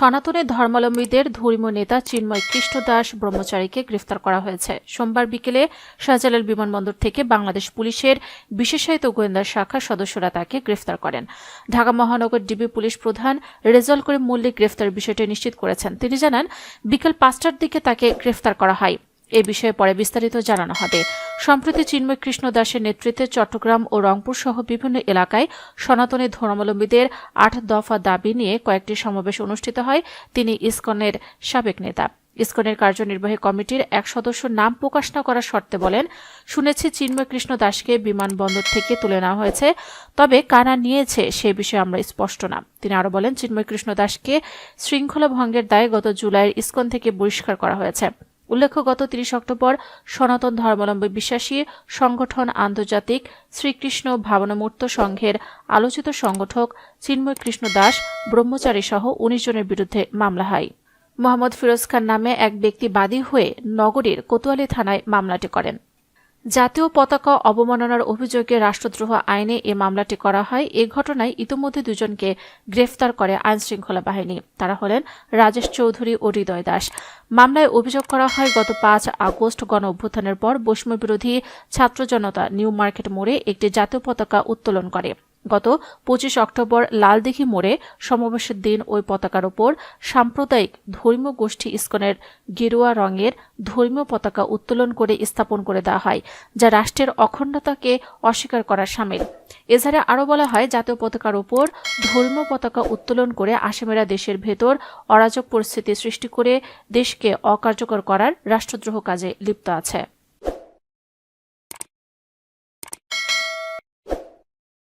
সনাতনী ধর্মাবলম্বীদের ধর্মীয় নেতা চিন্ময় কৃষ্ণ দাস ব্রহ্মচারীকে গ্রেফতার করা হয়েছে। সোমবার বিকেলে শাহজালাল বিমানবন্দর থেকে বাংলাদেশ পুলিশের বিশেষায়িত গোয়েন্দা শাখার সদস্যরা তাকে গ্রেফতার করেন। ঢাকা মহানগর ডিবি পুলিশ প্রধান রেজাউল করিম মল্লিক গ্রেফতারের বিষয়টি নিশ্চিত করেছেন। তিনি জানান, বিকেল ৫টার দিকে তাকে গ্রেফতার করা হয়। এ বিষয়ে পরে বিস্তারিত জানানো হবে। সম্প্রতি চিন্ময় কৃষ্ণ দাসের নেতৃত্বে চট্টগ্রাম ও রংপুর সহ বিভিন্ন এলাকায় সনাতনী ধর্মাবলম্বীদের ৮ দফা দাবি নিয়ে কয়েকটি সমাবেশ অনুষ্ঠিত হয়। তিনি ইসকনের সাবেক নেতা। ইসকনের কার্যনির্বাহী কমিটির এক সদস্য নাম প্রকাশ না করার শর্তে বলেন, শুনেছি চিন্ময় কৃষ্ণ দাসকে বিমানবন্দর থেকে তুলে নেওয়া হয়েছে, তবে কারা নিয়েছে সে বিষয়ে আমরা স্পষ্ট না। তিনি আরও বলেন, চিন্ময় কৃষ্ণ দাসকে শৃঙ্খলা ভঙ্গের দায়ে গত জুলাইয়ের ইসকন থেকে বহিষ্কার করা হয়েছে। উল্লেখ্য, গত ৩০ অক্টোবর সনাতন ধর্মাবলম্বী বিশ্বাসী সংগঠন আন্তর্জাতিক শ্রীকৃষ্ণ ভাবনামূর্ত সংঘের আলোচিত সংগঠক চিন্ময় কৃষ্ণ দাস ব্রহ্মচারী সহ ১৯ জনের বিরুদ্ধে মামলা হয়। মোহাম্মদ ফিরোজ খান নামে এক ব্যক্তি বাদী হয়ে নগরীর কোতোয়ালি থানায় মামলাটি করেন। জাতীয় পতাকা অবমাননার অভিযোগে রাষ্ট্রদ্রোহ আইনে এ মামলাটি করা হয়। এ ঘটনায় ইতিমধ্যে দুজনকে গ্রেফতার করে আইনশৃঙ্খলা বাহিনী। তারা হলেন রাজেশ চৌধুরী ও হৃদয় দাস। মামলায় অভিযোগ করা হয়, গত ৫ আগস্ট গণ অভ্যুত্থানের পর বৈষম্যবিরোধী ছাত্র জনতা নিউ মার্কেট মোড়ে একটি জাতীয় পতাকা উত্তোলন করে। গত ২৫ অক্টোবর লালদিঘি মোড়ে সমাবেশের দিন ওই পতাকার ওপর সাম্প্রদায়িক ধর্মীয় গোষ্ঠী ইসকনের গেরুয়া রঙের ধর্মীয় পতাকা উত্তোলন করে স্থাপন করে দেওয়া হয়, যা রাষ্ট্রের অখণ্ডতাকে অস্বীকার করার শামিল। এছাড়া আরও বলা হয়, জাতীয় পতাকার ওপর ধর্মীয় পতাকা উত্তোলন করে আসামিরা দেশের ভেতর অরাজক পরিস্থিতি সৃষ্টি করে দেশকে অকার্যকর করার রাষ্ট্রদ্রোহ কাজে লিপ্ত আছে।